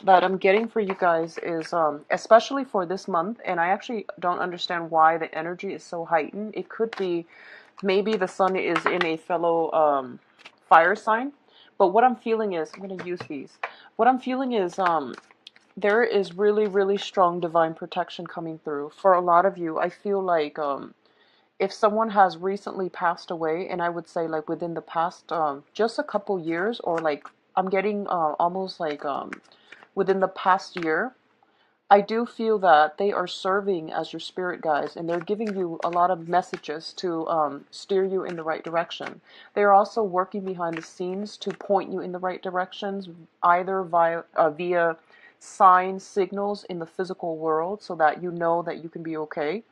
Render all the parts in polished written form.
that I'm getting for you guys is, especially for this month, and I actually don't understand why the energy is so heightened. It could be maybe the sun is in a fellow fire sign, but what I'm feeling is, I'm going to use these. What I'm feeling is, there is really, really strong divine protection coming through. For a lot of you, I feel like if someone has recently passed away, and I would say like within the past just a couple years, or like I'm getting almost like within the past year, I do feel that they are serving as your spirit guides, and they're giving you a lot of messages to steer you in the right direction. They're also working behind the scenes to point you in the right directions, either via signs, signals in the physical world, so that you know that you can be okay.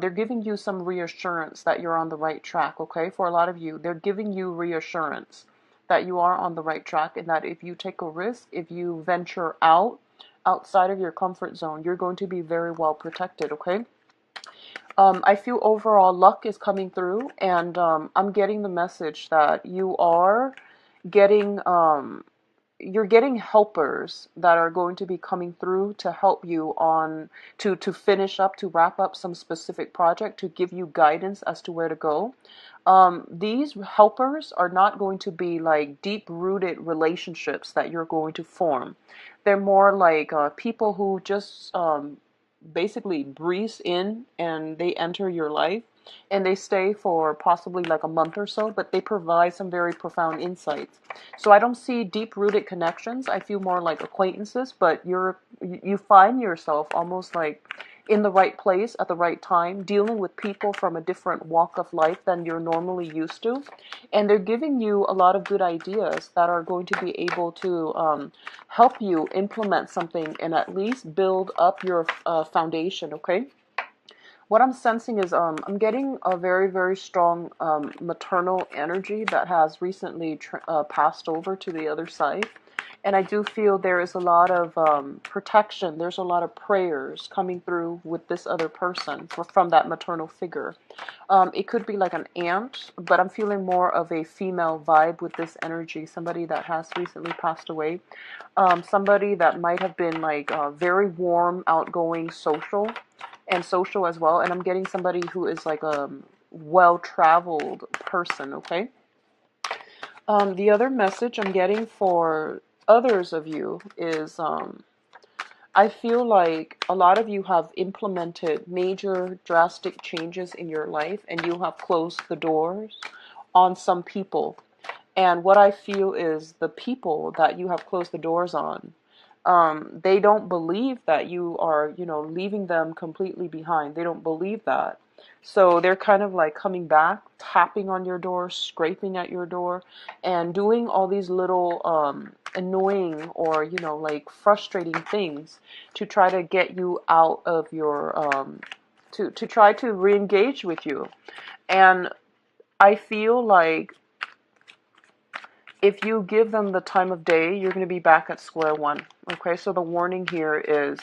They're giving you some reassurance that you're on the right track, okay? For a lot of you, they're giving you reassurance that you are on the right track, and that if you take a risk, if you venture outside of your comfort zone, you're going to be very well protected, okay? I feel overall luck is coming through, and I'm getting the message that you are getting you're getting helpers that are going to be coming through to help you on to finish up, to wrap up some specific project, to give you guidance as to where to go. These helpers are not going to be like deep-rooted relationships that you're going to form. They're more like people who just basically breeze in and they enter your life, and they stay for possibly like a month or so, but they provide some very profound insights. So I don't see deep-rooted connections. I feel more like acquaintances, but you find yourself almost like in the right place at the right time, dealing with people from a different walk of life than you're normally used to. And they're giving you a lot of good ideas that are going to be able to help you implement something and at least build up your foundation, okay? What I'm sensing is I'm getting a very, very strong maternal energy that has recently passed over to the other side. And I do feel there is a lot of protection. There's a lot of prayers coming through with this other person from that maternal figure. It could be like an aunt, but I'm feeling more of a female vibe with this energy. Somebody that has recently passed away. Somebody that might have been like very warm, outgoing, social as well. And I'm getting somebody who is like a well-traveled person, okay? The other message I'm getting for others of you is I feel like a lot of you have implemented major drastic changes in your life, and you have closed the doors on some people. And what I feel is the people that you have closed the doors on, they don't believe that you are, leaving them completely behind. They don't believe that. So they're kind of like coming back, tapping on your door, scraping at your door, and doing all these little annoying or, like frustrating things to try to get you out of your, to try to re-engage with you. And I feel like if you give them the time of day, you're going to be back at square one. Okay, so the warning here is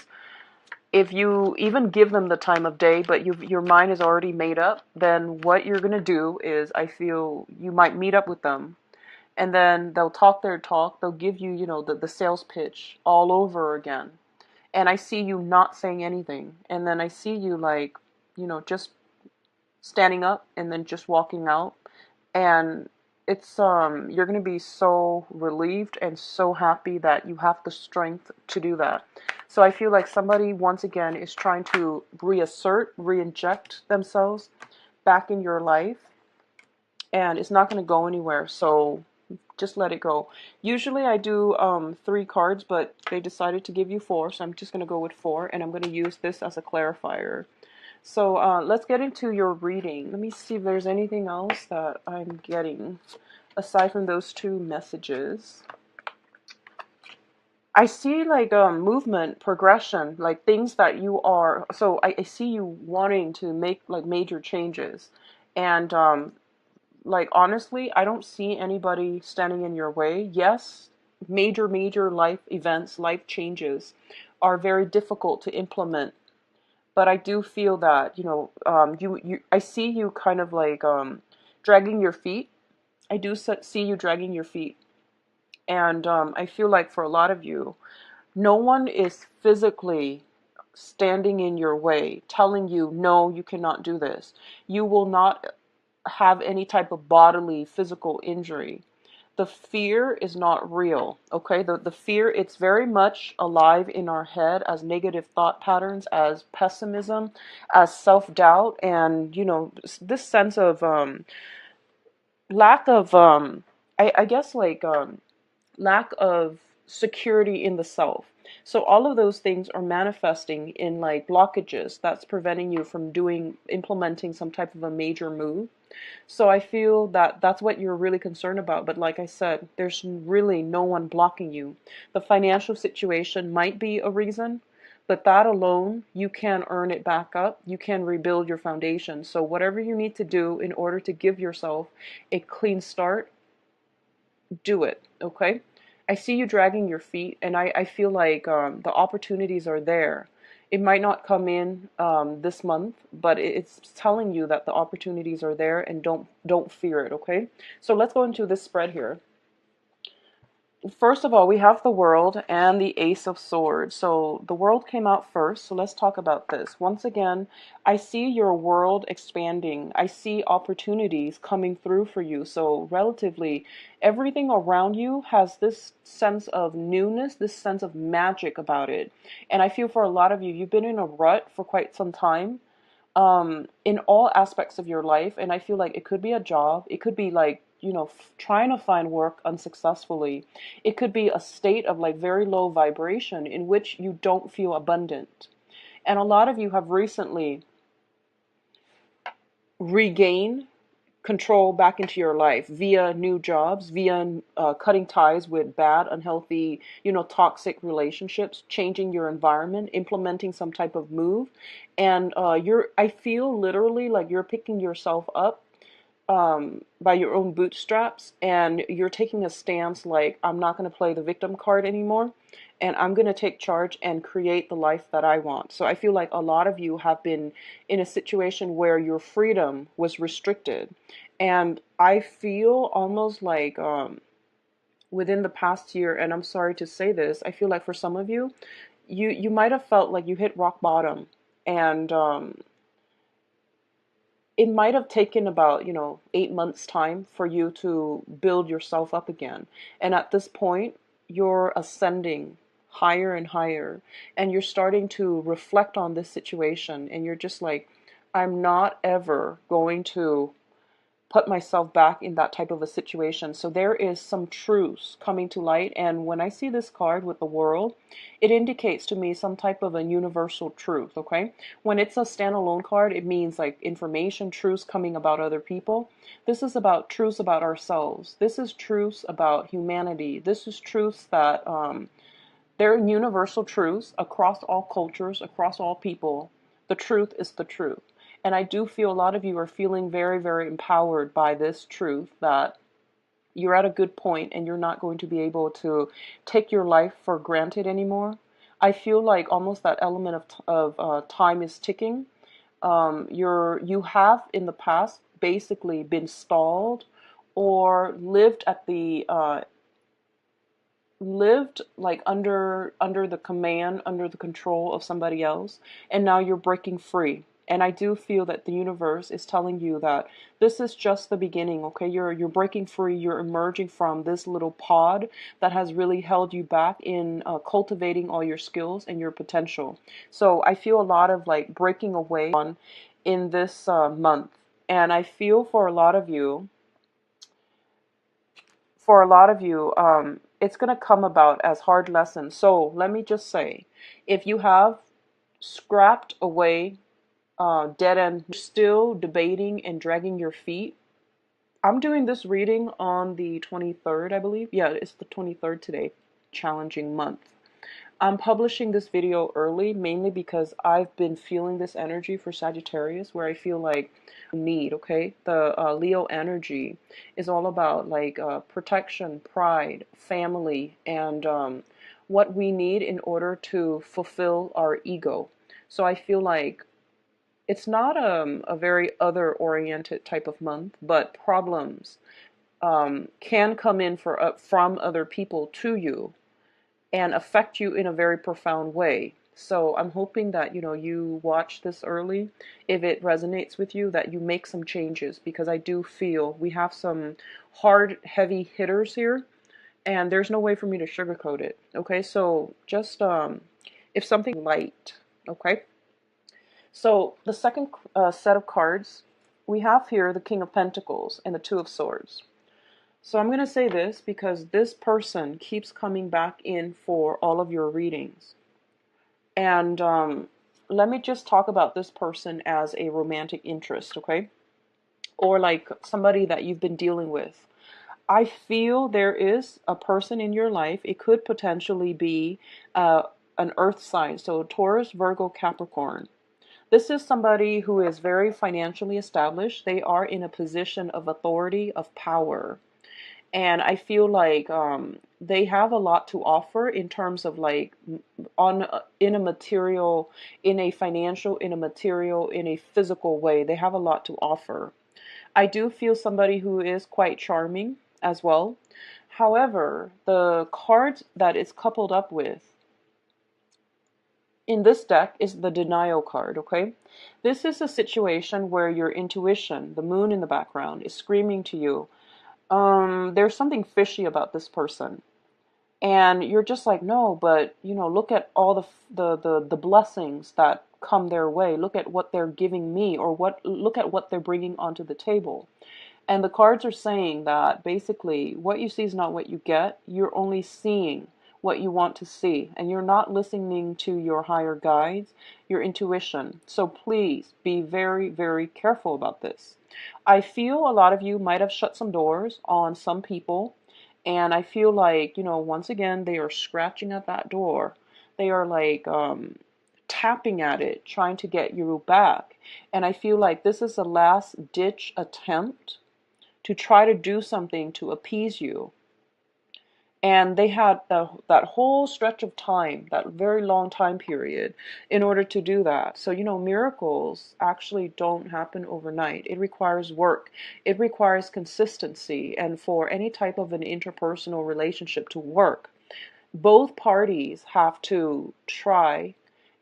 if you even give them the time of day, but your mind is already made up, then what you're going to do is I feel you might meet up with them, and then they'll talk their talk. They'll give you, the sales pitch all over again. And I see you not saying anything. And then I see you like, just standing up and then just walking out. And it's you're going to be so relieved and so happy that you have the strength to do that. So I feel like somebody once again is trying to re-inject themselves back in your life, and it's not going to go anywhere. So just let it go. Usually I do 3 cards, but they decided to give you 4, so I'm just going to go with 4, and I'm going to use this as a clarifier. So let's get into your reading. Let me see if there's anything else that I'm getting aside from those 2 messages. I see like movement, progression, like things that you are. So I see you wanting to make like major changes, and like honestly, I don't see anybody standing in your way. Yes, major life events, life changes are very difficult to implement, but I do feel that, I see you kind of like dragging your feet. I do see you dragging your feet. And I feel like for a lot of you, No one is physically standing in your way, telling you, no, you cannot do this. You will not have any type of bodily, physical injury. The fear is not real, okay? The fear, it's very much alive in our head as negative thought patterns, as pessimism, as self-doubt, and, this sense of lack of, I guess, like, lack of security in the self. So all of those things are manifesting in like blockages that's preventing you from implementing some type of a major move. So I feel that that's what you're really concerned about. But like I said, there's really no one blocking you. The financial situation might be a reason, but that alone, you can earn it back up. You can rebuild your foundation. So whatever you need to do in order to give yourself a clean start, do it, okay? I see you dragging your feet, and I feel like the opportunities are there. It might not come in this month, but it's telling you that the opportunities are there, and don't fear it, okay? So let's go into this spread here. First of all, we have the World and the Ace of Swords. So the World came out first, so let's talk about this. Once again, I see your world expanding. I see opportunities coming through for you. So relatively, everything around you has this sense of newness, this sense of magic about it. And I feel for a lot of you, you've been in a rut for quite some time, in all aspects of your life. And I feel like it could be a job. It could be like, trying to find work unsuccessfully. It could be a state of like very low vibration in which you don't feel abundant. And a lot of you have recently regained control back into your life via new jobs, via cutting ties with bad, unhealthy, toxic relationships, changing your environment, implementing some type of move. And I feel literally like you're picking yourself up by your own bootstraps, and you're taking a stance like, I'm not going to play the victim card anymore, and I'm going to take charge and create the life that I want. So I feel like a lot of you have been in a situation where your freedom was restricted, and I feel almost like within the past year, and I'm sorry to say this, I feel like for some of you, you might have felt like you hit rock bottom, and it might have taken about, 8 months time for you to build yourself up again. And at this point, you're ascending higher and higher, and you're starting to reflect on this situation, and you're just like, I'm not ever going to put myself back in that type of a situation. So there is some truths coming to light. And when I see this card with the World, it indicates to me some type of a universal truth, okay? When it's a standalone card, it means like information, truths coming about other people. This is about truths about ourselves. This is truths about humanity. This is truths that they're universal truths across all cultures, across all people. The truth is the truth. And I do feel a lot of you are feeling very, very empowered by this truth that you're at a good point and you're not going to be able to take your life for granted anymore. I feel like almost that element of time is ticking. You have in the past basically been stalled or lived like under the command, under the control of somebody else, and now you're breaking free. And I do feel that the universe is telling you that this is just the beginning, okay? You're breaking free. You're emerging from this little pod that has really held you back in cultivating all your skills and your potential. So I feel a lot of like breaking away on in this month. And I feel for a lot of you, it's going to come about as hard lessons. So let me just say, if you have scrapped away dead end, still debating and dragging your feet, I'm doing this reading on the 23rd, I believe. Yeah, it's the 23rd today. Challenging month. I'm publishing this video early mainly because I've been feeling this energy for Sagittarius where I feel like okay? The Leo energy is all about like protection, pride, family, and what we need in order to fulfill our ego. So I feel like it's not a very other-oriented type of month, but problems can come in from other people to you, and affect you in a very profound way. So I'm hoping that, you watch this early. If it resonates with you, that you make some changes, because I do feel we have some hard, heavy hitters here, and there's no way for me to sugarcoat it. Okay, so just if something light. Okay, so the second set of cards we have here, the King of Pentacles and the Two of Swords. So I'm going to say this because this person keeps coming back in for all of your readings. And let me just talk about this person as a romantic interest, okay? Or like somebody that you've been dealing with. I feel there is a person in your life. It could potentially be an earth sign. So Taurus, Virgo, Capricorn. This is somebody who is very financially established. They are in a position of authority, of power. And I feel like they have a lot to offer in terms of like in a material, in a financial, in a material, in a physical way. They have a lot to offer. I do feel somebody who is quite charming as well. However, the card that it's coupled up with in this deck is the denial card, okay? This is a situation where your intuition, the moon in the background, is screaming to you, there's something fishy about this person. And you're just like, no, but look at all the blessings that come their way. Look at what they're giving me, or look at what they're bringing onto the table. And the cards are saying that basically what you see is not what you get. You're only seeing what you want to see, and you're not listening to your higher guides, your intuition. So please be very, very careful about this. I feel a lot of you might have shut some doors on some people, and I feel like, once again, they are scratching at that door. They are like tapping at it, trying to get you back. And I feel like this is a last ditch attempt to try to do something to appease you. And they had that whole stretch of time, that very long time period, in order to do that. So, miracles actually don't happen overnight. It requires work. It requires consistency. And for any type of an interpersonal relationship to work, both parties have to try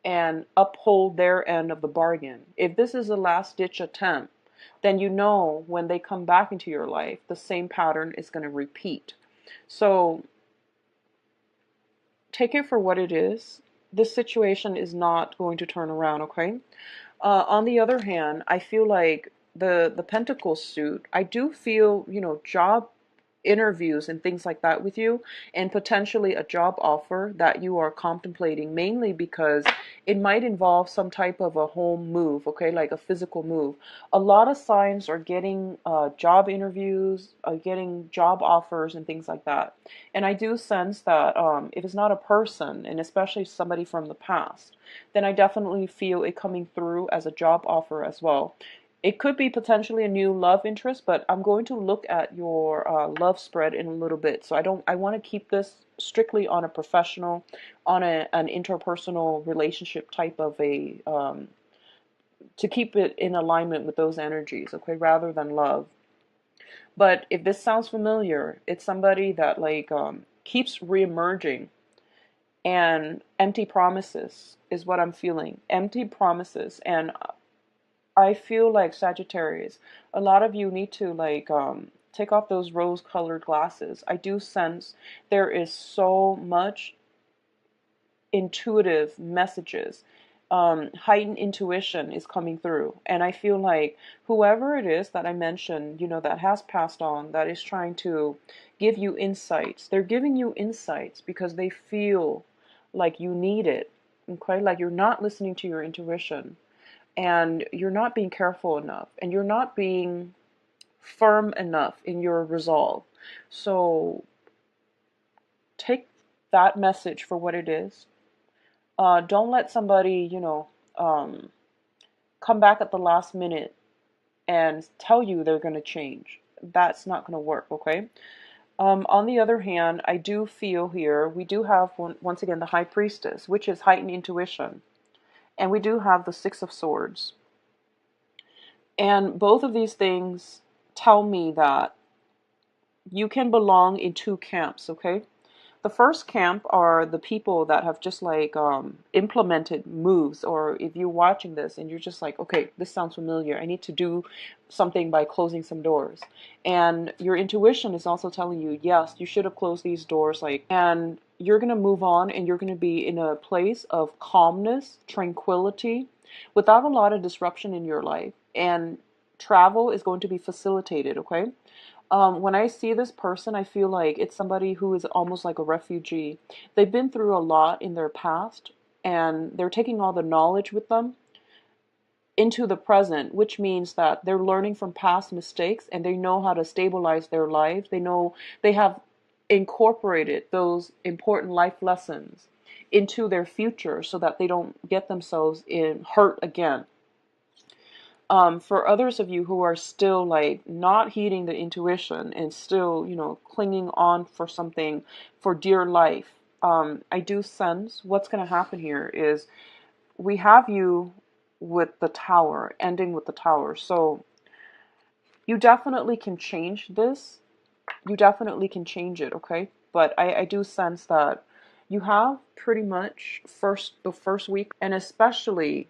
and uphold their end of the bargain. If this is a last-ditch attempt, then when they come back into your life, the same pattern is going to repeat. So take it for what it is. This situation is not going to turn around, okay? On the other hand, I feel like the Pentacle suit, I do feel, job interviews and things like that with you, and potentially a job offer that you are contemplating, mainly because it might involve some type of a home move, okay, like a physical move. A lot of signs are getting job interviews, getting job offers and things like that. And I do sense that if it's not a person, and especially somebody from the past, then I definitely feel it coming through as a job offer as well. It could be potentially a new love interest, but I'm going to look at your love spread in a little bit. So I want to keep this strictly on a professional, on an interpersonal relationship type of to keep it in alignment with those energies, okay, rather than love. But if this sounds familiar, it's somebody that like keeps reemerging, and empty promises is what I'm feeling. Empty promises. And I feel like, Sagittarius, a lot of you need to like take off those rose-colored glasses. I do sense there is so much intuitive messages. Heightened intuition is coming through. And I feel like whoever it is that I mentioned, that has passed on, that is trying to give you insights. They're giving you insights because they feel like you need it. Okay? Like you're not listening to your intuition. And you're not being careful enough, and you're not being firm enough in your resolve. So take that message for what it is. Don't let somebody, come back at the last minute and tell you they're going to change. That's not going to work, okay? On the other hand, I do feel here, we do have, once again, the High Priestess, which is heightened intuition. And we do have the Six of Swords. And both of these things tell me that you can belong in two camps, okay? The first camp are the people that have just like implemented moves, or if you're watching this and you're just like, okay, this sounds familiar. I need to do something by closing some doors. And your intuition is also telling you, yes, you should have closed these doors, like, and you're going to move on and you're going to be in a place of calmness, tranquility, without a lot of disruption in your life. And travel is going to be facilitated, okay? When I see this person, I feel like it's somebody who is almost like a refugee. They've been through a lot in their past, and they're taking all the knowledge with them into the present, which means that they're learning from past mistakes and they know how to stabilize their lives. They know they have incorporated those important life lessons into their future so that they don't get themselves in hurt again. For others of you who are still like not heeding the intuition and still, clinging on for something for dear life, I do sense what's going to happen here is we have you with the tower, ending with the tower. So you definitely can change this. You definitely can change it, okay? But I do sense that you have pretty much the first week, and especially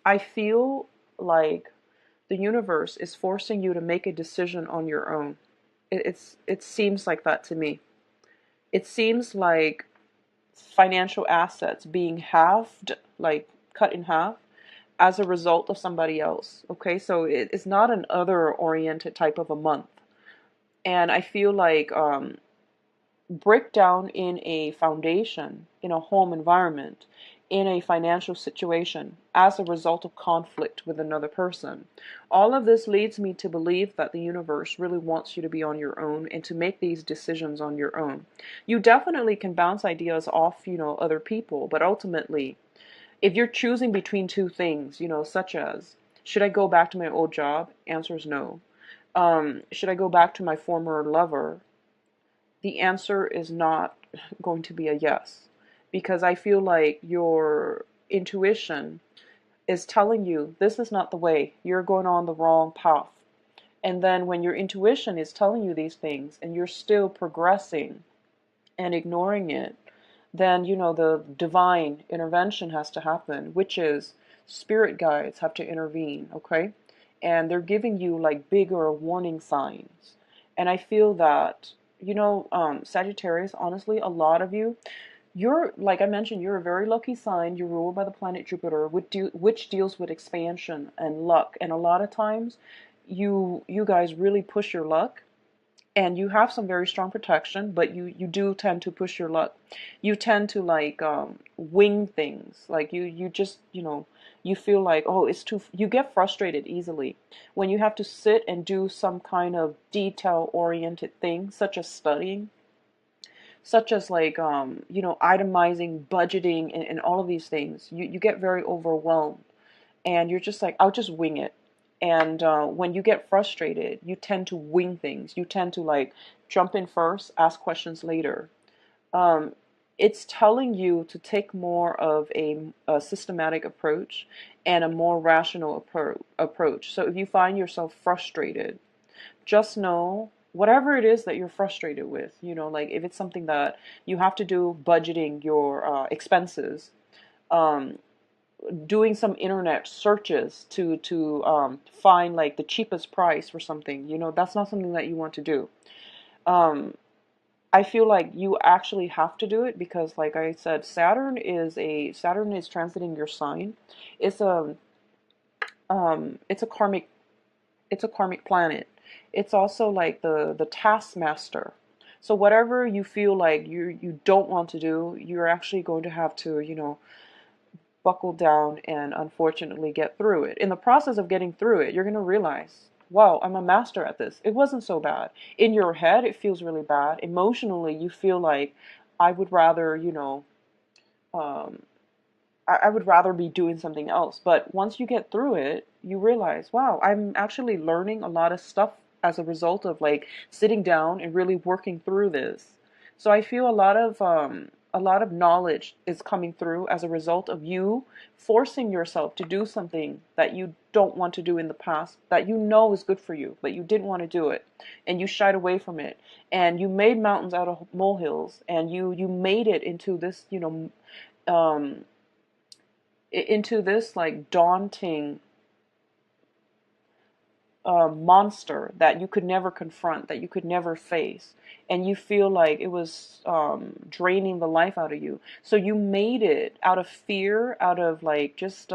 I feel like the universe is forcing you to make a decision on your own. It seems like that to me. It seems like financial assets being halved, like cut in half, as a result of somebody else. Okay, so it's not an other oriented type of a month. And I feel like breakdown in a foundation, in a home environment, in a financial situation as a result of conflict with another person. All of this leads me to believe that the universe really wants you to be on your own and to make these decisions on your own. You definitely can bounce ideas off, other people, but ultimately, if you're choosing between two things, such as, should I go back to my old job? Answer is no. Should I go back to my former lover? The answer is not going to be a yes, because I feel like your intuition is telling you this is not the way, you're going on the wrong path. And then when your intuition is telling you these things and you're still progressing and ignoring it, then the divine intervention has to happen, which is spirit guides have to intervene, okay? And they're giving you like bigger warning signs. And I feel that Sagittarius, honestly, a lot of you, you're, like I mentioned, you're a very lucky sign. You're ruled by the planet Jupiter, which deals with expansion and luck. And a lot of times, you guys really push your luck, and you have some very strong protection, but you do tend to push your luck. You tend to like wing things. Like you just you feel like, oh, it's too. You get frustrated easily when you have to sit and do some kind of detail oriented thing, such as studying, such as like itemizing, budgeting, and all of these things. You get very overwhelmed, and you're just like, I'll just wing it. And when you get frustrated, you tend to wing things. You tend to like jump in first, ask questions later. Um, it's telling you to take more of a systematic approach and a more rational approach. So if you find yourself frustrated, just know whatever it is that you're frustrated with, like if it's something that you have to do, budgeting your expenses, um, doing some internet searches to find like the cheapest price for something, that's not something that you want to do. Um, I feel like you actually have to do it because, like I said, Saturn is transiting your sign. It's a it's a karmic planet. It's also like the taskmaster. So whatever you feel like you don't want to do, you're actually going to have to, buckle down and unfortunately get through it. In the process of getting through it, you're going to realize, wow, I'm a master at this. It wasn't so bad. In your head, it feels really bad. Emotionally, you feel like I would rather, um, I would rather be doing something else. But once you get through it, you realize, wow, I'm actually learning a lot of stuff as a result of like sitting down and really working through this. So I feel a a lot of knowledge is coming through as a result of you forcing yourself to do something that you don't want to do in the past, that you know is good for you, but you didn't want to do it, and you shied away from it, and you made mountains out of molehills, and you made it into this, um, into this like daunting monster that you could never confront, that you could never face, and you feel like it was draining the life out of you. So you made it out of fear, out of like just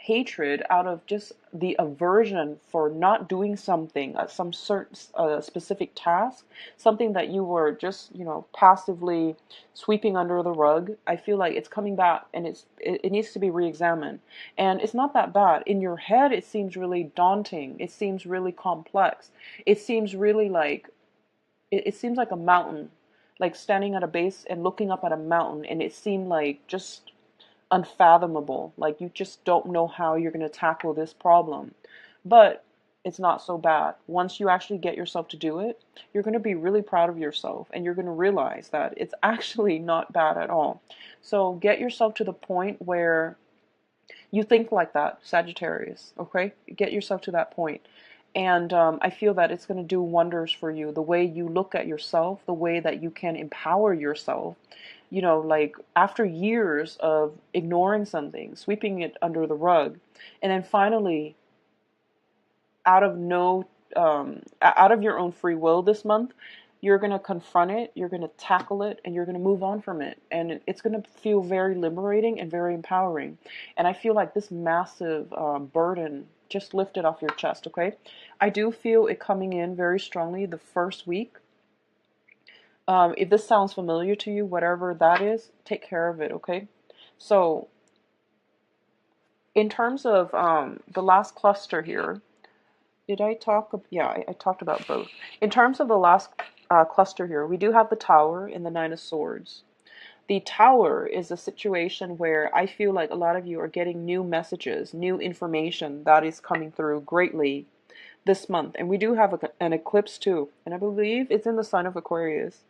hatred, out of just the aversion for not doing something, some certain specific task, something that you were just, passively sweeping under the rug. I feel like it's coming back, and it needs to be re-examined. And it's not that bad. In your head, it seems really daunting. It seems really complex. It seems really like, it seems like a mountain, like standing at a base and looking up at a mountain, and it seemed like just unfathomable. Like you just don't know how you're going to tackle this problem. But it's not so bad. Once you actually get yourself to do it, you're going to be really proud of yourself, and you're going to realize that it's actually not bad at all. So get yourself to the point where you think like that, Sagittarius, okay? Get yourself to that point. And I feel that it's going to do wonders for you. The way you look at yourself, the way that you can empower yourself, like after years of ignoring something, sweeping it under the rug, and then finally, out of out of your own free will this month, you're going to confront it, you're going to tackle it, and you're going to move on from it. And it's going to feel very liberating and very empowering. And I feel like this massive burden just lifted off your chest, okay? I do feel it coming in very strongly the first week. If this sounds familiar to you, whatever that is, take care of it, okay? So, in terms of the last cluster here, did I talk? Yeah, I talked about both. In terms of the last cluster here, we do have the Tower and the Nine of Swords. The Tower is a situation where I feel like a lot of you are getting new messages, new information that is coming through greatly this month. And we do have an eclipse too, and I believe it's in the sign of Aquarius.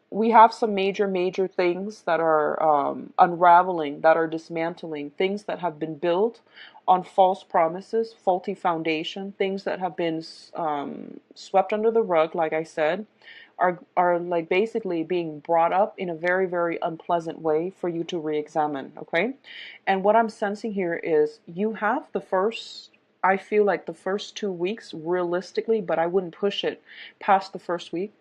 We have some major things that are unraveling, that are dismantling, things that have been built on false promises, faulty foundation, things that have been swept under the rug, like I said, are like basically being brought up in a very unpleasant way for you to re-examine, okay? And what I'm sensing here is you have I feel like the first 2 weeks realistically, but I wouldn't push it past the first week,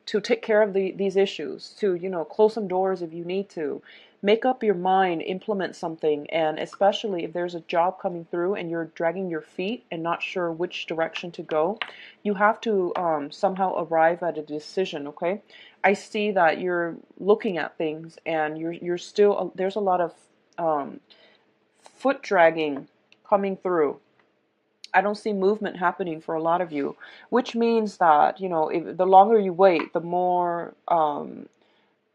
to take care of these issues, to, close some doors if you need to, make up your mind, implement something. And especially if there's a job coming through and you're dragging your feet and not sure which direction to go, you have to somehow arrive at a decision, okay? I see that you're looking at things, and you're still, there's a lot of foot dragging coming through. I don't see movement happening for a lot of you, which means that, if, the longer you wait, the more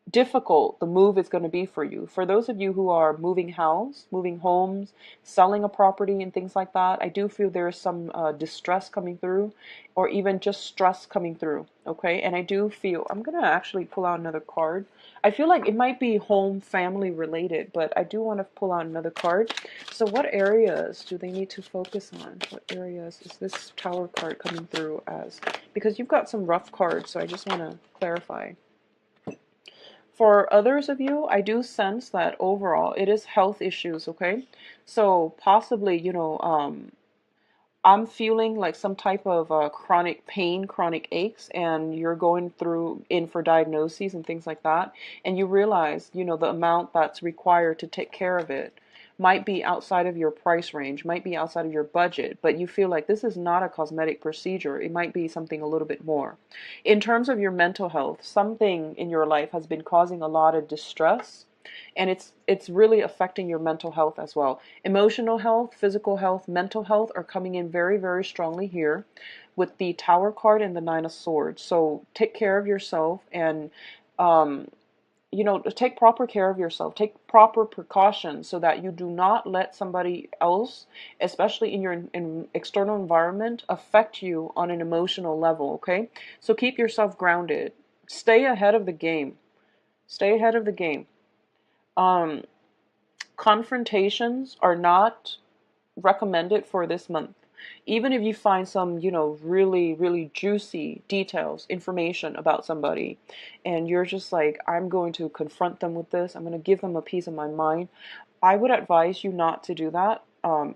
difficult the move is going to be for you. For those of you who are moving house, moving homes, selling a property and things like that, I do feel there is some distress coming through, or even just stress coming through, okay? And I do feel, I'm going to actually pull out another card. I feel like it might be home, family related, but I do want to pull out another card. So what areas do they need to focus on? What areas is this Tower card coming through as? Because you've got some rough cards, so I just want to clarify. For others of you, I do sense that overall it is health issues, okay? So possibly, I'm feeling like some type of chronic pain, chronic aches, and you're going in for diagnoses and things like that, and you realize, the amount that's required to take care of it might be outside of your price range, might be outside of your budget, but you feel like this is not a cosmetic procedure. It might be something a little bit more. In terms of your mental health, something in your life has been causing a lot of distress, and it's really affecting your mental health as well. Emotional health, physical health, mental health are coming in very strongly here with the Tower card and the Nine of Swords. So take care of yourself, and take proper care of yourself. Take proper precautions so that you do not let somebody else, especially in your external environment, affect you on an emotional level, okay? So keep yourself grounded. Stay ahead of the game. Stay ahead of the game. Um, Confrontations are not recommended for this month. Even if you find some, really, really juicy details, information about somebody, and you're just like, I'm going to confront them with this, I'm going to give them a piece of my mind, I would advise you not to do that,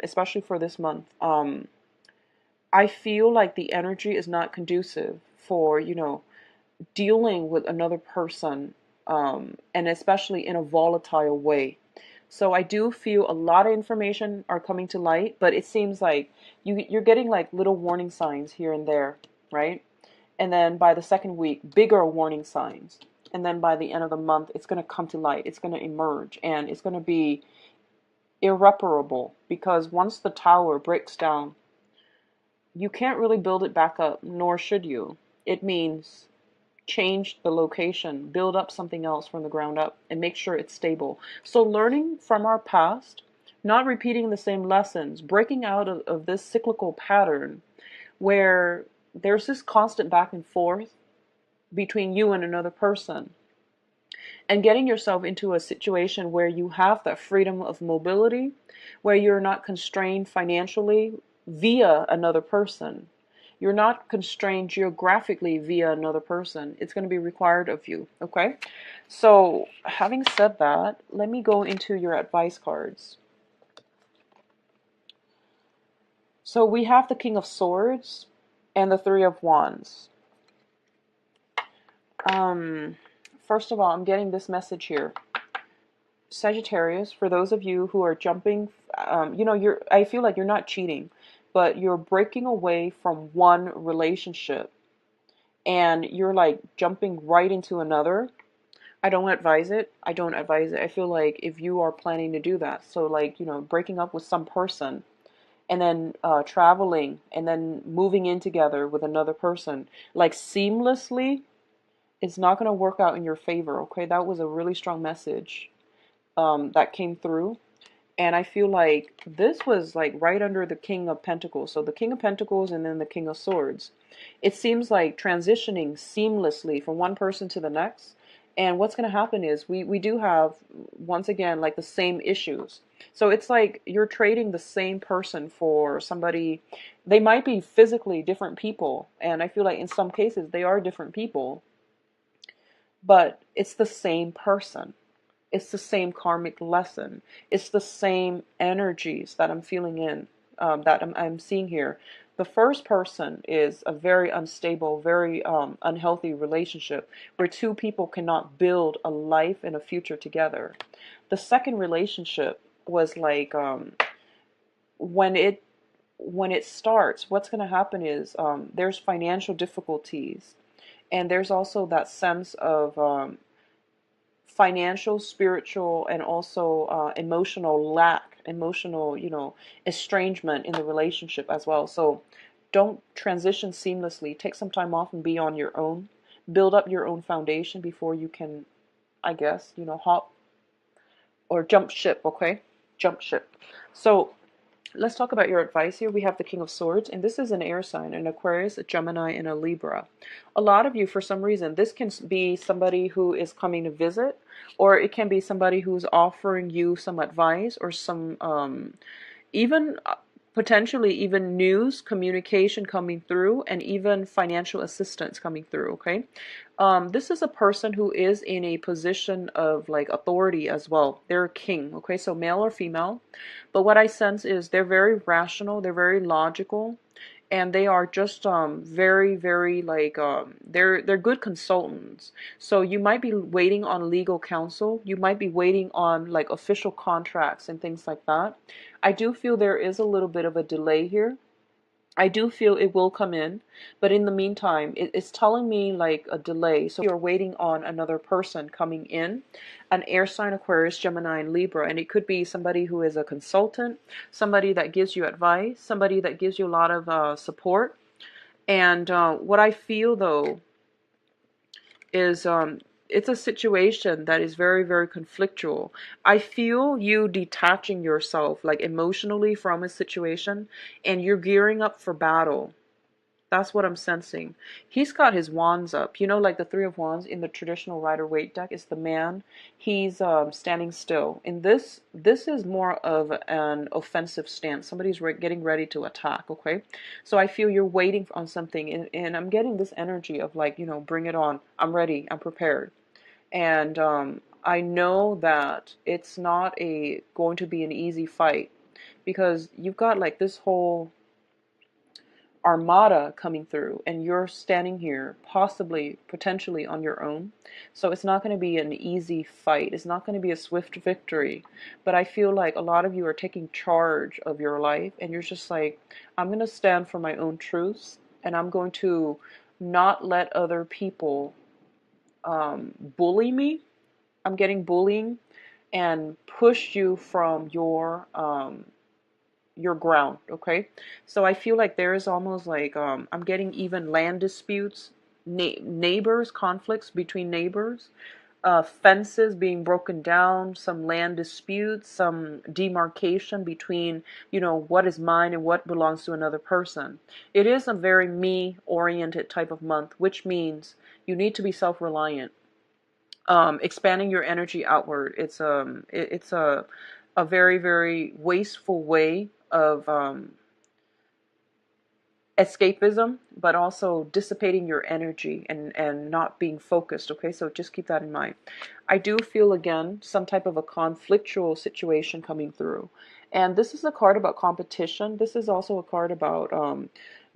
especially for this month. I feel like the energy is not conducive for, dealing with another person, and especially in a volatile way. So I do feel a lot of information are coming to light, but it seems like you're getting like little warning signs here and there, right? And then by the second week, bigger warning signs. And then by the end of the month, it's going to come to light. It's going to emerge, and it's going to be irreparable, because once the tower breaks down, you can't really build it back up, nor should you. It means change the location, build up something else from the ground up, and make sure it's stable. So learning from our past, not repeating the same lessons, breaking out of this cyclical pattern where there's this constant back and forth between you and another person, and getting yourself into a situation where you have that freedom of mobility, where you're not constrained financially via another person. You're not constrained geographically via another person. It's going to be required of you, okay? So, having said that, let me go into your advice cards. So, we have the King of Swords and the Three of Wands. First of all, I'm getting this message here. Sagittarius, for those of you who are jumping, I feel like you're not cheating, but you're breaking away from one relationship and you're like jumping right into another. I don't advise it. I don't advise it. I feel like if you are planning to do that, so like, breaking up with some person and then traveling and then moving in together with another person, like seamlessly, it's not going to work out in your favor, okay? That was a really strong message that came through. And I feel like this was like right under the King of Pentacles. So the King of Pentacles and then the King of Swords. It seems like transitioning seamlessly from one person to the next. And what's going to happen is we do have, once again, like the same issues. So it's like you're trading the same person for somebody. They might be physically different people. And I feel like in some cases they are different people. But it's the same person. It's the same karmic lesson. It's the same energies that I'm feeling in, that I'm seeing here. The first person is a very unstable, very unhealthy relationship where two people cannot build a life and a future together. The second relationship was like when it starts, what's going to happen is there's financial difficulties, and there's also that sense of financial, spiritual, and also emotional lack, emotional, estrangement in the relationship as well. So don't transition seamlessly. Take some time off and be on your own. Build up your own foundation before you can, I guess, hop or jump ship, okay? Jump ship. So let's talk about your advice here. We have the King of Swords, and this is an air sign, an Aquarius, a Gemini, and a Libra. A lot of you, for some reason, this can be somebody who is coming to visit, or it can be somebody who's offering you some advice or some, even potentially even news, communication coming through, and even financial assistance coming through, okay? This is a person who is in a position of like authority as well. They're a king, okay? So male or female. But what I sense is they're very rational, they're very logical, and they are just very, very like they're good consultants. So you might be waiting on legal counsel, you might be waiting on like official contracts and things like that. I do feel there is a little bit of a delay here. I do feel it will come in, but in the meantime, it's telling me like a delay. So you're waiting on another person coming in, an air sign, Aquarius, Gemini, and Libra. And it could be somebody who is a consultant, somebody that gives you advice, somebody that gives you a lot of support. And what I feel though is it's a situation that is very, very conflictual. I feel you detaching yourself like emotionally from a situation, and you're gearing up for battle. That's what I'm sensing. He's got his wands up. You know, like the Three of Wands in the traditional Rider-Waite deck is the man. He's standing still. In this is more of an offensive stance. Somebody's getting ready to attack, okay? So I feel you're waiting on something, and I'm getting this energy of like, you know, bring it on. I'm ready. I'm prepared. And I know that it's not going to be an easy fight because you've got like this whole armada coming through and you're standing here possibly potentially on your own, so it's not going to be an easy fight, it's not going to be a swift victory, but I feel like a lot of you are taking charge of your life and you're just like, I'm going to stand for my own truths and I'm going to not let other people bully me. I'm getting bullying and push you from your ground, okay? So I feel like there is almost like I'm getting even land disputes, neighbors, conflicts between neighbors, fences being broken down, some land disputes, some demarcation between, you know, what is mine and what belongs to another person. It is a very me-oriented type of month, which means you need to be self-reliant. Expanding your energy outward. It's a very, very wasteful way of escapism, but also dissipating your energy and not being focused. Okay, so just keep that in mind. I do feel again some type of a conflictual situation coming through, and this is a card about competition. This is also a card about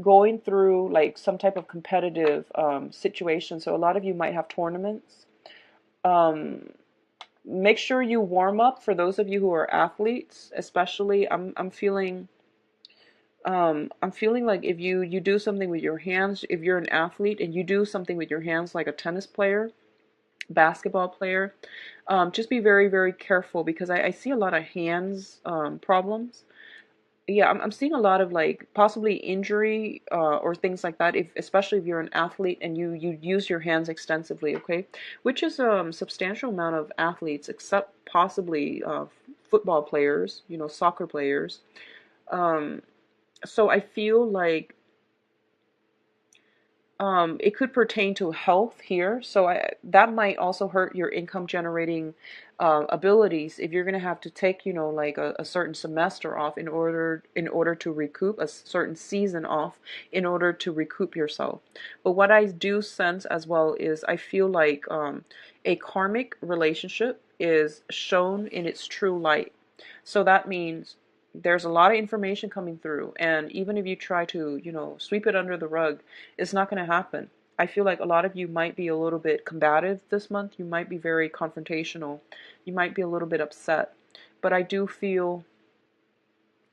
going through like some type of competitive situation. So a lot of you might have tournaments. Make sure you warm up for those of you who are athletes, especially. I'm feeling like if you do something with your hands, if you're an athlete and you do something with your hands like a tennis player, basketball player, just be very, very careful because I see a lot of hands problems. Yeah, I'm seeing a lot of like possibly injury or things like that, especially if you're an athlete and you use your hands extensively, okay? Which is a substantial amount of athletes, except possibly football players, you know, soccer players. So I feel like it could pertain to health here, so that might also hurt your income generating abilities if you're going to have to take, you know, like a certain semester off in order to recoup, a certain season off in order to recoup yourself. But what I do sense as well is I feel like a karmic relationship is shown in its true light. So that means there's a lot of information coming through, and even if you try to, you know, sweep it under the rug, it's not going to happen. I feel like a lot of you might be a little bit combative this month. You might be very confrontational. You might be a little bit upset. But I do feel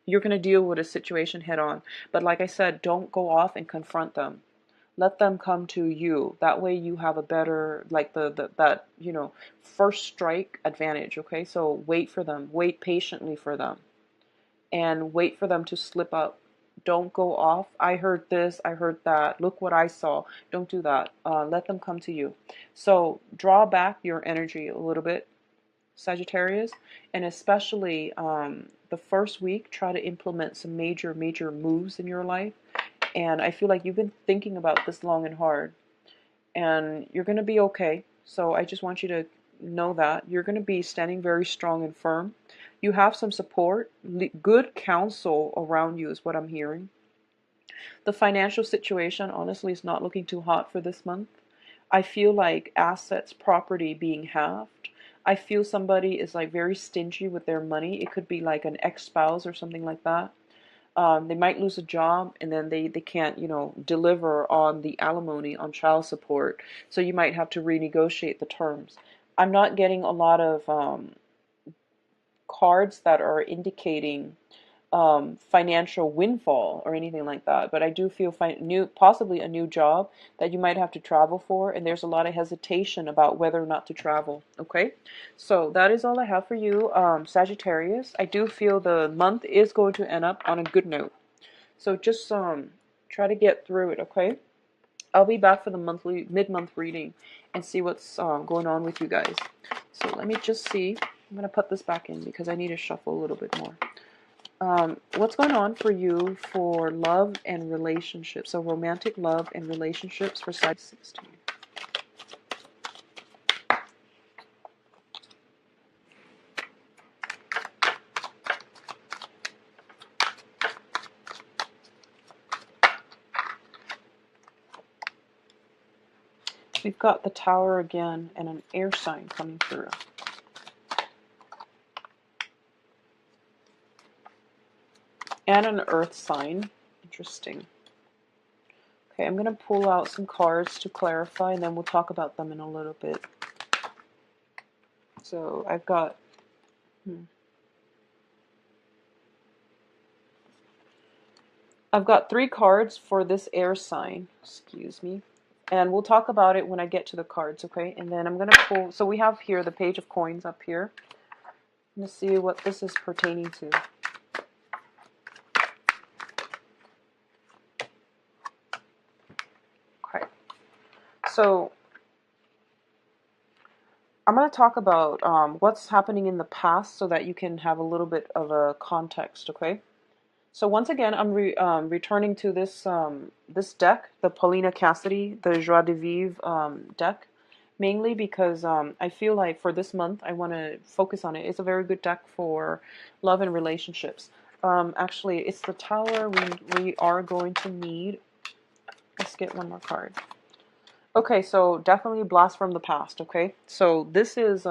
you're going to deal with a situation head on. But like I said, don't go off and confront them. Let them come to you. That way you have a better, like that, you know, first strike advantage, okay? So wait for them. Wait patiently for them. And wait for them to slip up. Don't go off. I heard this, I heard that. Look what I saw. Don't do that. Let them come to you. So draw back your energy a little bit, Sagittarius, and especially the first week, try to implement some major, major moves in your life. And I feel like you've been thinking about this long and hard, and you're going to be okay. So I just want you to know that you're going to be standing very strong and firm. You have some support, good counsel around you is what I'm hearing. The financial situation honestly is not looking too hot for this month. I feel like assets, property being halved. I feel somebody is like very stingy with their money. It could be like an ex-spouse or something like that. They might lose a job and then they can't, you know, deliver on the alimony, on child support. So you might have to renegotiate the terms. I'm not getting a lot of cards that are indicating financial windfall or anything like that, but I do feel possibly a new job that you might have to travel for, and there's a lot of hesitation about whether or not to travel. Okay, so that is all I have for you, Sagittarius. I do feel the month is going to end up on a good note, so just try to get through it. Okay, I'll be back for the monthly mid-month reading and see what's going on with you guys. So let me just see. I'm gonna put this back in because I need to shuffle a little bit more. What's going on for you for love and relationships? So romantic love and relationships for Sagittarius 16. We've got the Tower again and an air sign coming through. And an earth sign. Interesting. Okay, I'm going to pull out some cards to clarify, and then we'll talk about them in a little bit. So I've got... I've got 3 cards for this air sign. Excuse me. And we'll talk about it when I get to the cards, okay? And then I'm going to pull... So we have here the Page of Coins up here. Let's see what this is pertaining to. Okay. So I'm going to talk about what's happening in the past so that you can have a little bit of a context, okay? So once again, I'm returning to this this deck, the Paulina Cassidy, the Joie de Vivre deck, mainly because I feel like for this month I want to focus on it. It's a very good deck for love and relationships. Actually, it's the Tower we are going to need. Let's get one more card. Okay, so definitely Blast from the Past, okay? So this is...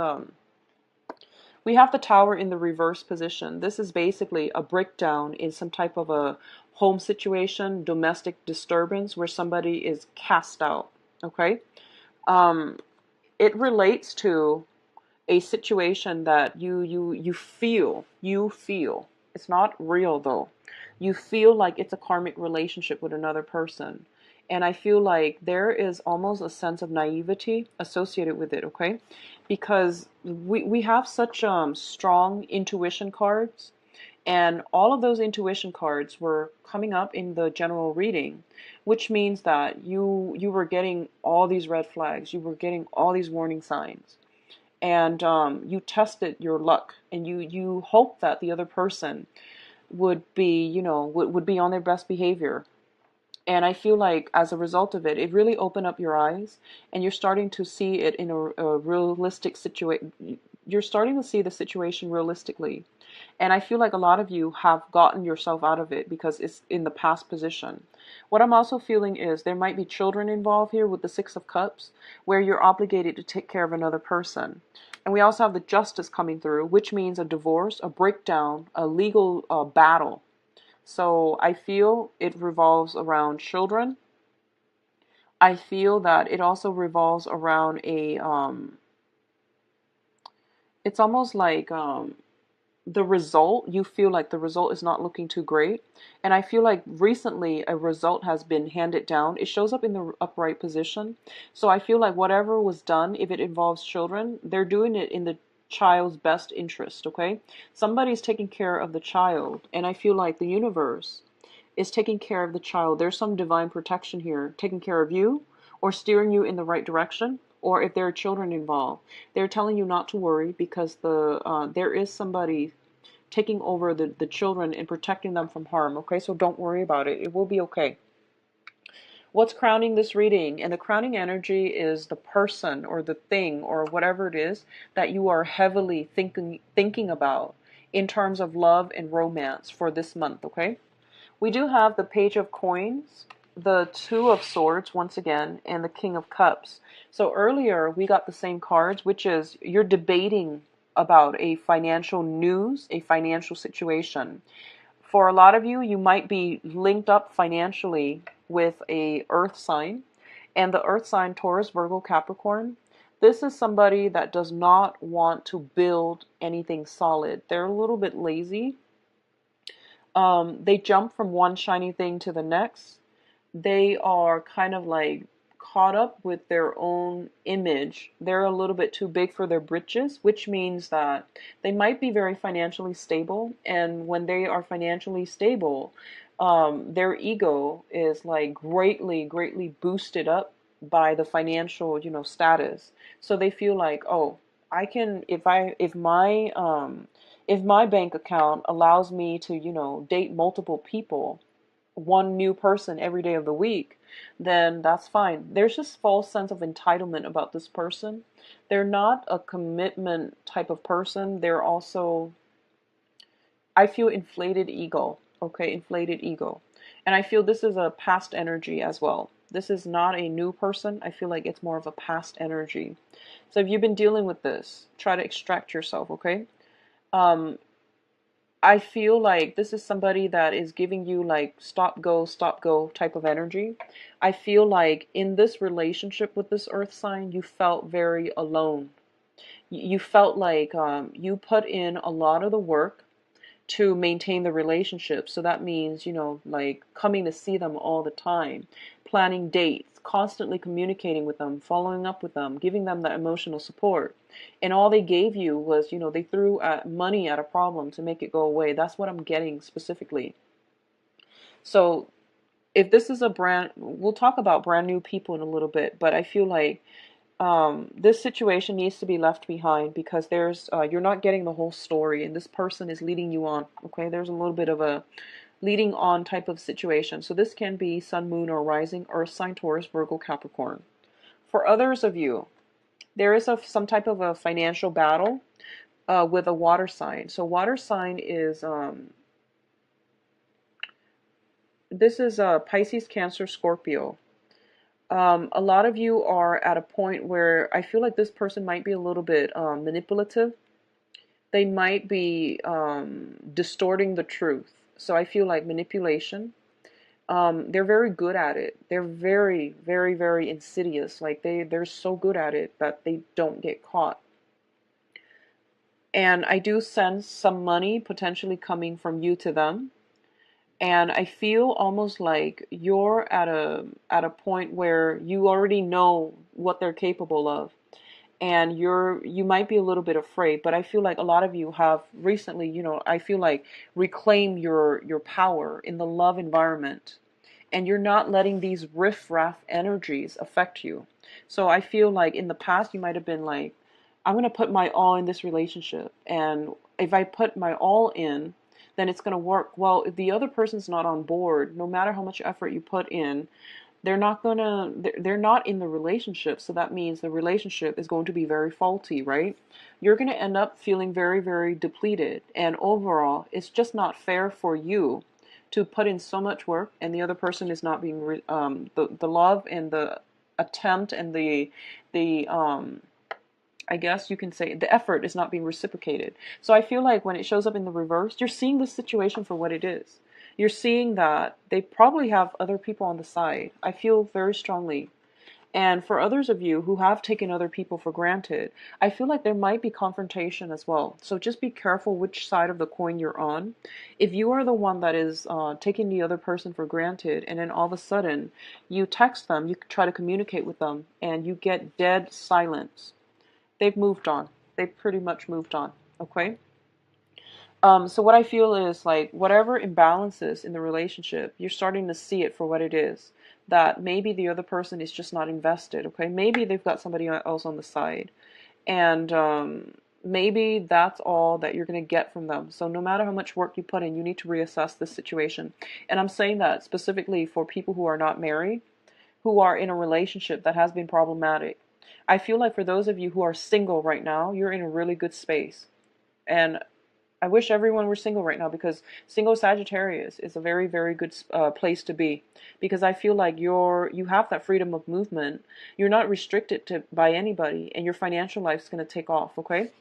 we have the Tower in the reverse position. This is basically a breakdown in some type of a home situation, domestic disturbance where somebody is cast out, okay? It relates to a situation that you feel. It's not real though. You feel like it's a karmic relationship with another person. And I feel like there is almost a sense of naivety associated with it, okay? Because we have such strong intuition cards, and all of those intuition cards were coming up in the general reading, which means that you were getting all these red flags, you were getting all these warning signs, and you tested your luck, and you hoped that the other person would be, you know, would be on their best behavior. And I feel like as a result of it, it really opened up your eyes, and you're starting to see it in a realistic situation. You're starting to see the situation realistically. And I feel like a lot of you have gotten yourself out of it because it's in the past position. What I'm also feeling is there might be children involved here with the Six of Cups, where you're obligated to take care of another person. And we also have the Justice coming through, which means a divorce, a breakdown, a legal battle. So I feel it revolves around children. I feel that it also revolves around a, it's almost like the result, you feel like the result is not looking too great. And I feel like recently a result has been handed down. It shows up in the upright position. So I feel like whatever was done, if it involves children, they're doing it in the child's best interest, okay? Somebody's taking care of the child, and I feel like the universe is taking care of the child. There's some divine protection here, taking care of you or steering you in the right direction. Or if there are children involved, they're telling you not to worry because there is somebody taking over the children and protecting them from harm. Okay, so don't worry about it. It will be okay. What's crowning this reading? And the crowning energy is the person or the thing or whatever it is that you are heavily thinking about in terms of love and romance for this month, okay? We do have the Page of Coins, the Two of Swords once again, and the King of Cups. So earlier we got the same cards, which is you're debating about a financial news, a financial situation. For a lot of you, you might be linked up financially with a earth sign, and the earth sign Taurus, Virgo, Capricorn. This is somebody that does not want to build anything solid. They're a little bit lazy. They jump from one shiny thing to the next. They are kind of like caught up with their own image. They're a little bit too big for their britches, which means that they might be very financially stable. And when they are financially stable, their ego is like greatly boosted up by the financial, you know, status. So they feel like, oh, I can, If my bank account allows me to, you know, date multiple people, one new person every day of the week, then that's fine. There's just false sense of entitlement about this person. They're not a commitment type of person. They're also, I feel, inflated ego. Okay, inflated ego. And I feel this is a past energy as well. This is not a new person. I feel like it's more of a past energy. So if you've been dealing with this, try to extract yourself, okay? Um, I feel like this is somebody that is giving you like stop go type of energy. I feel like in this relationship with this earth sign, you felt very alone. You felt like you put in a lot of the work to maintain the relationship. So that means, you know, like coming to see them all the time, planning dates, constantly communicating with them, following up with them, giving them that emotional support. And all they gave you was, you know, they threw money at a problem to make it go away. That's what I'm getting specifically. So if this is a brand, we'll talk about brand new people in a little bit, but I feel like this situation needs to be left behind because there's you're not getting the whole story, and this person is leading you on. Okay, there's a little bit of a leading on type of situation. So this can be sun, moon, or rising, earth sign, Taurus, Virgo, Capricorn. For others of you, there is some type of a financial battle with a water sign. So water sign is this is Pisces, Cancer, Scorpio. A lot of you are at a point where I feel like this person might be a little bit manipulative. They might be distorting the truth. So I feel like manipulation. They're very good at it. They're very, very, very insidious. Like they're so good at it that they don't get caught. And I do sense some money potentially coming from you to them. And I feel almost like you're at a point where you already know what they're capable of, and you might be a little bit afraid, but I feel like a lot of you have recently, you know, I feel like reclaim your power in the love environment, and you're not letting these riff-raff energies affect you. So I feel like in the past you might have been like, I'm going to put my all in this relationship, and if I put my all in, then it's going to work. Well, if the other person's not on board, no matter how much effort you put in, they're not in the relationship. So that means the relationship is going to be very faulty, right? You're going to end up feeling very, very depleted. And overall, it's just not fair for you to put in so much work and the other person is not being, the love and the attempt and the I guess you can say the effort is not being reciprocated. So I feel like when it shows up in the reverse, you're seeing the situation for what it is. You're seeing that they probably have other people on the side. I feel very strongly. And for others of you who have taken other people for granted, I feel like there might be confrontation as well. So just be careful which side of the coin you're on. If you are the one that is taking the other person for granted, and then all of a sudden you text them, you try to communicate with them, and you get dead silence, they've moved on. They've pretty much moved on. Okay? So what I feel is like whatever imbalances in the relationship, you're starting to see it for what it is. That maybe the other person is just not invested. Okay? Maybe they've got somebody else on the side. And maybe that's all that you're going to get from them. So no matter how much work you put in, you need to reassess this situation. And I'm saying that specifically for people who are not married, who are in a relationship that has been problematic. I feel like for those of you who are single right now, you're in a really good space. And I wish everyone were single right now because single Sagittarius is a very, very good place to be. Because I feel like you have that freedom of movement. You're not restricted by anybody, and your financial life is going to take off, okay?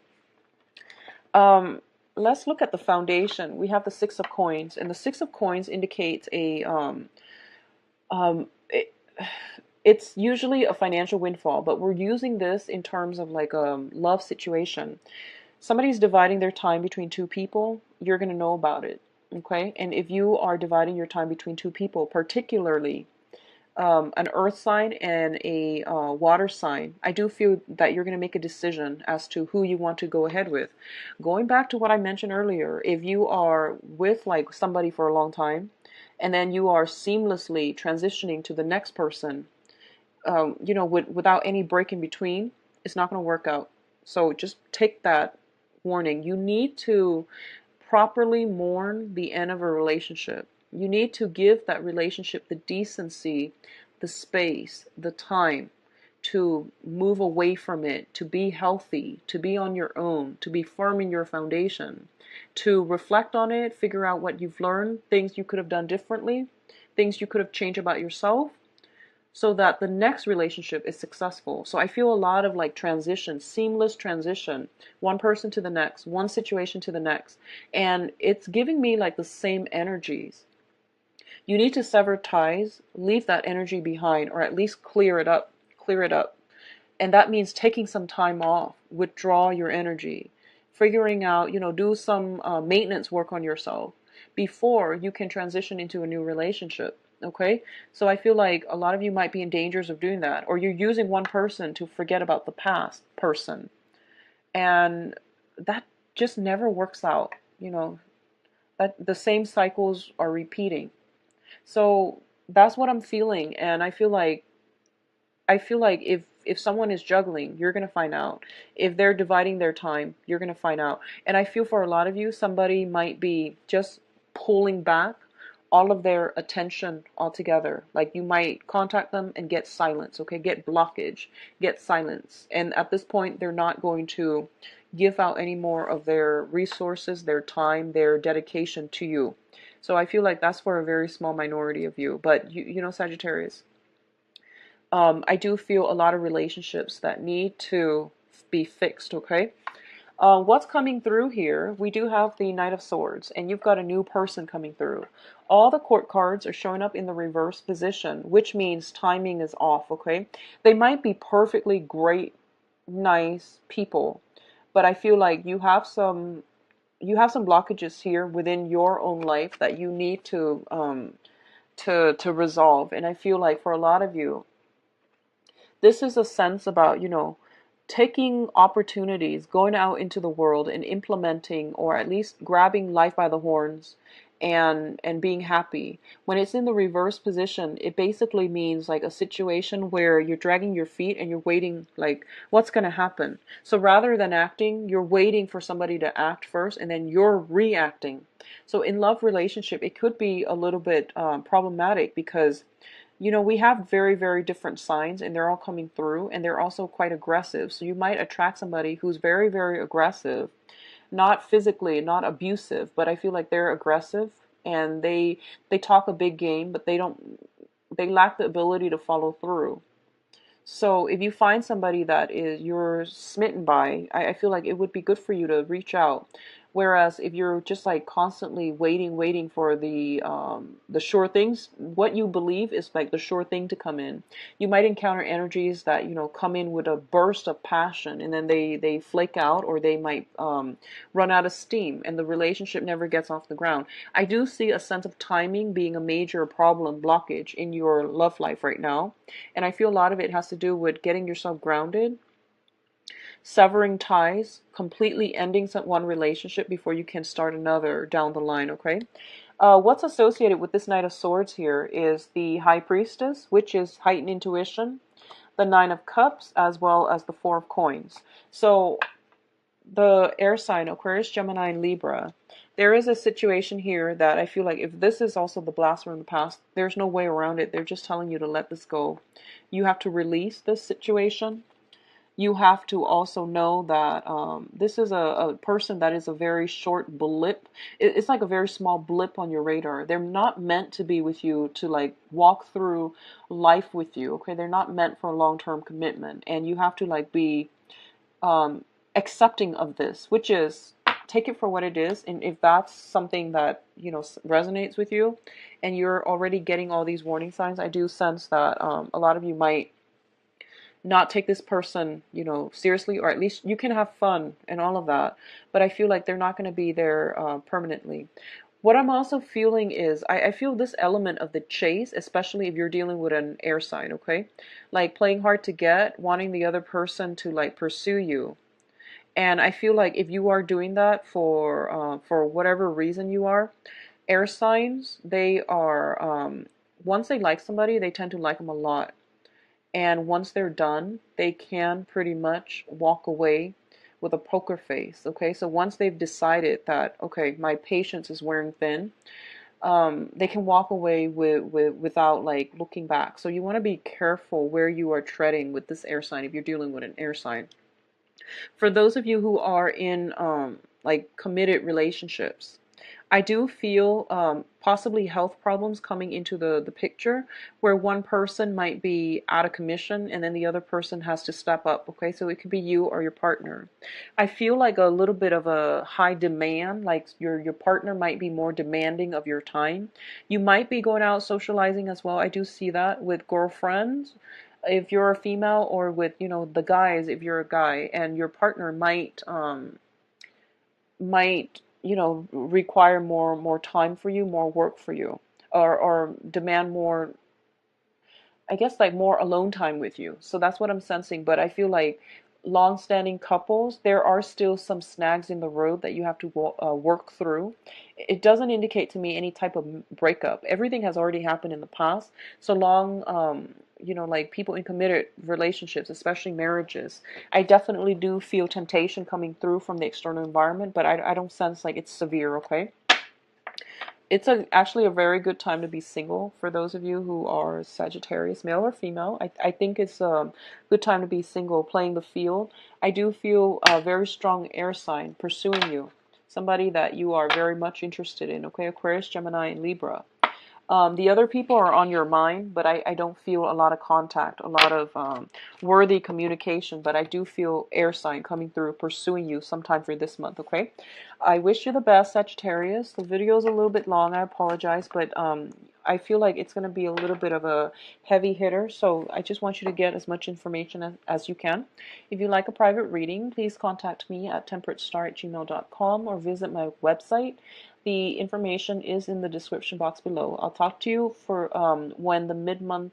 Let's look at the foundation. We have the Six of Coins, and the Six of Coins indicates a it, it's usually a financial windfall, but we're using this in terms of like a love situation. Somebody's dividing their time between two people, you're going to know about it, okay? And if you are dividing your time between two people, particularly an earth sign and a water sign, I do feel that you're going to make a decision as to who you want to go ahead with. Going back to what I mentioned earlier, if you are with like somebody for a long time and then you are seamlessly transitioning to the next person, without any break in between, it's not going to work out. So just take that warning. You need to properly mourn the end of a relationship. You need to give that relationship the decency, the space, the time to move away from it, to be healthy, to be on your own, to be firm in your foundation, to reflect on it, figure out what you've learned, things you could have done differently, things you could have changed about yourself, so that the next relationship is successful. So I feel a lot of like transition, seamless transition, one person to the next, one situation to the next. And it's giving me like the same energies. You need to sever ties, leave that energy behind, or at least clear it up, clear it up. And that means taking some time off, withdraw your energy, figuring out, do some maintenance work on yourself before you can transition into a new relationship. Okay, so I feel like a lot of you might be in dangers of doing that, or you're using one person to forget about the past person, and that just never works out. That the same cycles are repeating. So that's what I'm feeling, and I feel like if someone is juggling, you're going to find out. If they're dividing their time, you're going to find out. And I feel for a lot of you, somebody might be just pulling back all of their attention altogether. Like you might contact them and get silence, okay? Get blockage, get silence. And at this point, they're not going to give out any more of their resources, their time, their dedication to you. So I feel like that's for a very small minority of you. But you know, Sagittarius, I do feel a lot of relationships that need to be fixed, okay? What's coming through here? We do have the Knight of Swords, and you've got a new person coming through. All the court cards are showing up in the reverse position, which means timing is off, okay? They might be perfectly great, nice people, but I feel like you have some blockages here within your own life that you need to resolve. And I feel like for a lot of you, this is a sense about, taking opportunities, going out into the world and implementing, or at least grabbing life by the horns and being happy. When it's in the reverse position, it basically means like a situation where you're dragging your feet and you're waiting, like what's going to happen. So rather than acting, you're waiting for somebody to act first and then you're reacting. So in love relationship, it could be a little bit problematic because we have very, very different signs and they're all coming through and they're also quite aggressive. So you might attract somebody who's very, very aggressive, not physically, not abusive, but I feel like they're aggressive and they talk a big game, but they lack the ability to follow through. So if you find somebody that you're smitten by, I feel like it would be good for you to reach out. Whereas if you're just like constantly waiting for the sure things, what you believe is like the sure thing to come in. You might encounter energies that come in with a burst of passion, and then they flake out, or they might run out of steam, and the relationship never gets off the ground. I do see a sense of timing being a major problem blockage in your love life right now, and I feel a lot of it has to do with getting yourself grounded, severing ties, completely ending one relationship before you can start another down the line, okay? What's associated with this Knight of Swords here is the High Priestess, which is heightened intuition, the Nine of Cups, as well as the Four of Coins. So the air sign, Aquarius, Gemini, and Libra, there is a situation here that I feel like if this is also the blast from the past, there's no way around it. They're just telling you to let this go. You have to release this situation. You have to also know that this is a person that is a very short blip. It's like a very small blip on your radar. They're not meant to be with you to like walk through life with you. Okay, they're not meant for a long-term commitment, and you have to like be accepting of this, which is take it for what it is. And if that's something that resonates with you, and you're already getting all these warning signs, I do sense that a lot of you might not take this person, seriously, or at least you can have fun and all of that. But I feel like they're not going to be there permanently. What I'm also feeling is, I feel this element of the chase, especially if you're dealing with an air sign, okay? Like playing hard to get, wanting the other person to like pursue you. And I feel like if you are doing that for whatever reason you are, air signs, they are, once they like somebody, they tend to like them a lot. And once they're done, they can pretty much walk away with a poker face. Okay, so once they've decided that, okay, my patience is wearing thin, they can walk away without like looking back. So you want to be careful where you are treading with this air sign if you're dealing with an air sign. For those of you who are in like committed relationships, I do feel possibly health problems coming into the picture, where one person might be out of commission and then the other person has to step up. Okay, so it could be you or your partner. I feel like a little bit of a high demand, like your partner might be more demanding of your time. You might be going out socializing as well. I do see that with girlfriends if you're a female, or with, you know, the guys if you're a guy, and your partner might, you know, require more time for you, more work for you, or demand more, I guess, like more alone time with you. So that's what I'm sensing. But I feel like long-standing couples, there are still some snags in the road that you have to work through. It doesn't indicate to me any type of breakup. Everything has already happened in the past. So long, you know, like people in committed relationships, especially marriages, I definitely do feel temptation coming through from the external environment, but I don't sense like it's severe, okay? It's actually a very good time to be single for those of you who are Sagittarius, male or female. I think it's a good time to be single, playing the field. I do feel a very strong air sign pursuing you, somebody that you are very much interested in, okay? Aquarius, Gemini, and Libra. The other people are on your mind, but I don't feel a lot of contact, a lot of worthy communication, but I do feel air sign coming through, pursuing you sometime for this month, okay? I wish you the best, Sagittarius. The video is a little bit long, I apologize, but I feel like it's going to be a little bit of a heavy hitter, so I just want you to get as much information as you can. If you'd like a private reading, please contact me at temperatestar@gmail.com or visit my website. The information is in the description box below. I'll talk to you for when the mid-month